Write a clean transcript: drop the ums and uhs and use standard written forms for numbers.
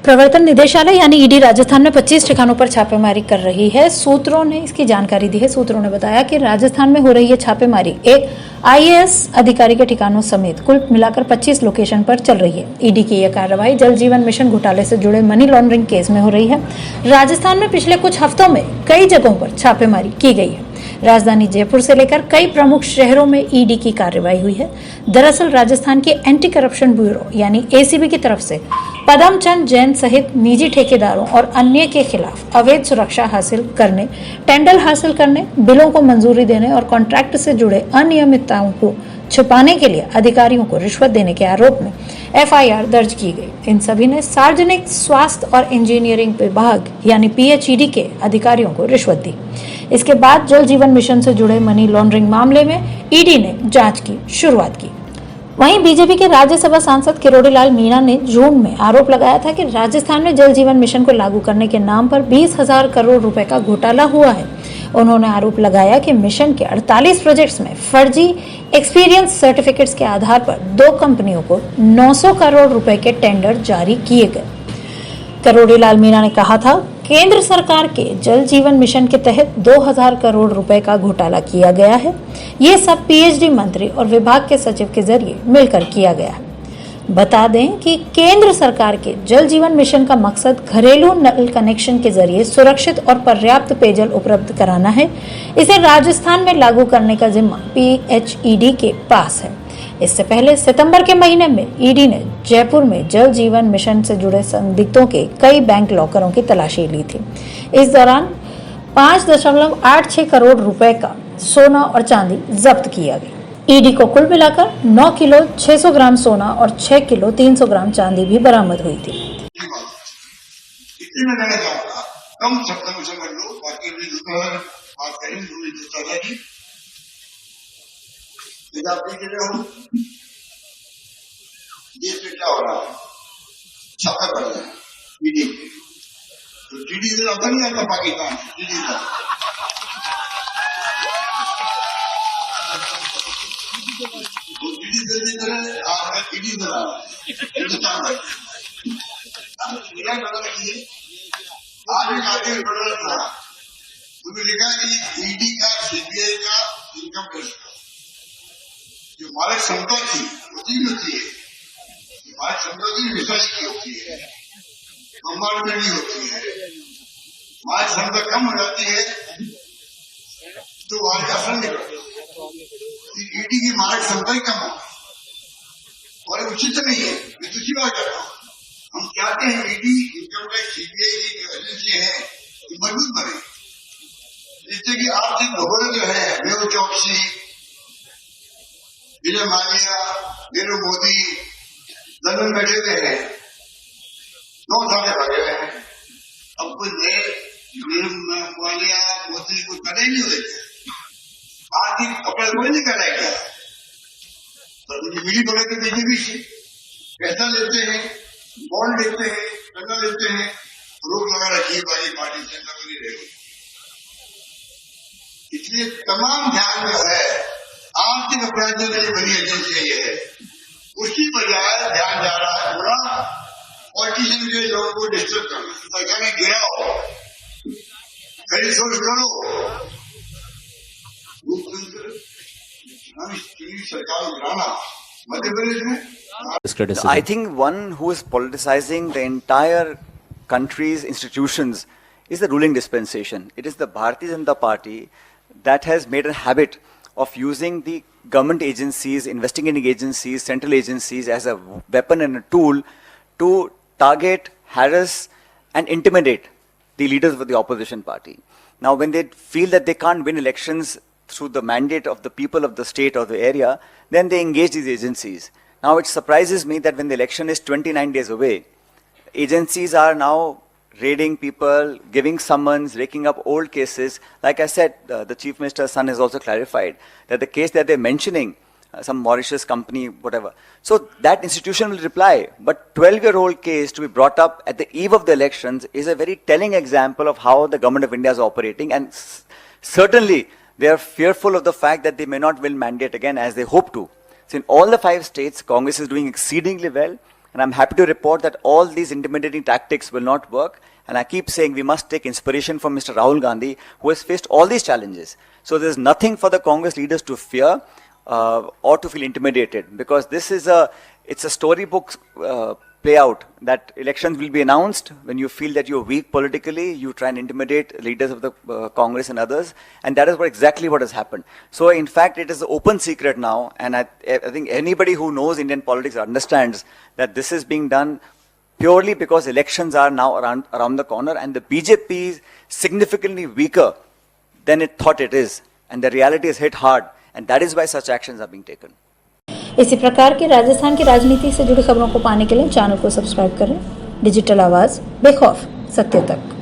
प्रवर्तन निदेशालय यानी ईडी राजस्थान में 25 ठिकानों पर छापेमारी कर रही है। सूत्रों ने इसकी जानकारी दी है। सूत्रों ने बताया कि राजस्थान में हो रही है छापेमारी एक आईएएस अधिकारी के ठिकानों समेत कुल मिलाकर 25 लोकेशन पर चल रही है। ईडी की यह कार्रवाई जल जीवन मिशन घोटाले से जुड़े मनी लॉन्ड्रिंग केस में हो रही है। राजस्थान में पिछले कुछ हफ्तों में कई जगहों पर छापेमारी की गई है। राजधानी जयपुर से लेकर कई प्रमुख शहरों में ईडी की कार्रवाई हुई है। दरअसल राजस्थान के एंटी करप्शन ब्यूरो यानी एसीबी की तरफ से पदमचंद जैन सहित निजी ठेकेदारों और अन्य के खिलाफ अवैध सुरक्षा हासिल करने, टेंडर हासिल करने, बिलों को मंजूरी देने और कॉन्ट्रैक्ट से जुड़े अनियमितताओं को छुपाने के लिए अधिकारियों को रिश्वत देने के आरोप में एफआईआर दर्ज की गई। इन सभी ने सार्वजनिक स्वास्थ्य और इंजीनियरिंग विभाग यानी पीएचईडी के अधिकारियों को रिश्वत दी। इसके बाद जल जीवन मिशन से जुड़े मनी लॉन्ड्रिंग मामले में ईडी ने जांच की शुरुआत की। वहीं बीजेपी के राज्यसभा सांसद किरोड़ीलाल मीणा ने जून में आरोप लगाया था कि राजस्थान में जल जीवन मिशन को लागू करने के नाम पर 20,000 करोड़ रुपए का घोटाला हुआ है। उन्होंने आरोप लगाया कि मिशन के 48 प्रोजेक्ट्स में फर्जी एक्सपीरियंस सर्टिफिकेट्स के आधार पर 2 कंपनियों को 900 करोड़ रुपए के टेंडर जारी किए गए। किरोड़ीलाल मीणा ने कहा था, केंद्र सरकार के जल जीवन मिशन के तहत 2000 करोड़ रुपए का घोटाला किया गया है। ये सब पीएचडी मंत्री और विभाग के सचिव के जरिए मिलकर किया गया है। बता दें कि केंद्र सरकार के जल जीवन मिशन का मकसद घरेलू नल कनेक्शन के जरिए सुरक्षित और पर्याप्त पेयजल उपलब्ध कराना है। इसे राजस्थान में लागू करने का जिम्मा पीएचईडी के पास है। इससे पहले सितंबर के महीने में ईडी ने जयपुर में जल जीवन मिशन से जुड़े संदिग्धों के कई बैंक लॉकरों की तलाशी ली थी। इस दौरान 5.86 करोड़ रुपए का सोना और चांदी जब्त किया गया। ईडी को कुल मिलाकर 9 किलो 600 ग्राम सोना और 6 किलो 300 ग्राम चांदी भी बरामद हुई थी। कम शब्द में समझ लो, बाकी बात करेंगे। देश में क्या हो रहा है, छापा पड़ रहा है ईडी तो ईडी से आता नहीं आता पाकिस्तान ईडी का तो ईडी जल्दी तरह आप ईडी बना हिंदुस्तान में आज एक आगे बढ़ रहा था। उन्होंने लिखा कि ईडी का सीबीआई का इनकम टैक्स जो मालिक संपत्ति होती है, मालिक संपत्ति विषय की होती है, ब्रह्मांड में भी होती है। मालिक संपत्ति कम हो जाती है तो वालिक असर निकलती। ईडी की मालिक संपत्ति कम हो और उचित नहीं है। मैं दूसरी बात करता हूँ, हम चाहते हैं ईडी इनकम टैक्स सीबीआई की जो एजेंसी है मजबूत बने, जिससे कि आर्थिक घोड़े जो है मेहुल चौकसी, विजय माल्या, नीरव मोदी लंदन बैठे हुए हैं, 9 साल भागे हुए हैं। अब कोई नए नीरव माल्या मोदी को करे नहीं हुए, आर्थिक कपड़े कोई नहीं कराएगा। तो मिली बड़े के बीजेपी से पैसा लेते हैं, बॉन्ड लेते हैं, टंडा लेते हैं, रोक लगा रखी वाली पार्टी से नहीं रहेगी। इसलिए तमाम ध्यान जो है आर्थिक अपराधियों के लिए बड़ी एजेंसी ये है, उसकी बजाय ध्यान जा रहा है पूरा पॉलिटिशियन के लोगों को डिस्टर्ब करना। सरकार ने गिरा हो, खरीद सोच करो, सरकार गिराना मध्य प्रदेश में। I think one who is politicizing the entire country's institutions is the ruling dispensation. It is the Bharatiya Janata Party that has made a habit of using the government agencies, investigating agencies, central agencies as a weapon and a tool to target, harass and intimidate the leaders of the opposition party. Now when they feel that they can't win elections through the mandate of the people of the state or the area, then they engage these agencies. Now it surprises me that when the election is 29 days away, agencies are now raiding people, giving summons, raking up old cases. Like I said, the Chief Minister's son has also clarified that the case that they're mentioning, some Mauritius company, whatever. So that institution will reply. But 12-year-old case to be brought up at the eve of the elections is a very telling example of how the government of India is operating. And certainly they are fearful of the fact that they may not win mandate again as they hope to. So in all the 5 states, Congress is doing exceedingly well. And I'm happy to report that all these intimidating tactics will not work. And I keep saying we must take inspiration from Mr. Rahul Gandhi, who has faced all these challenges. So there's nothing for the Congress leaders to fear or to feel intimidated, because this is it's a storybook play out that elections will be announced. When you feel that you're weak politically, you try and intimidate leaders of the Congress and others, and that is exactly what has happened. So in fact, it is an open secret now, and I think anybody who knows Indian politics understands that this is being done purely because elections are now around the corner, and the BJP is significantly weaker than it thought it is, and the reality is hit hard, and that is why such actions are being taken. इसी प्रकार की राजस्थान की राजनीति से जुड़ी खबरों को पाने के लिए चैनल को सब्सक्राइब करें। डिजिटल आवाज बेखौफ सत्य तक।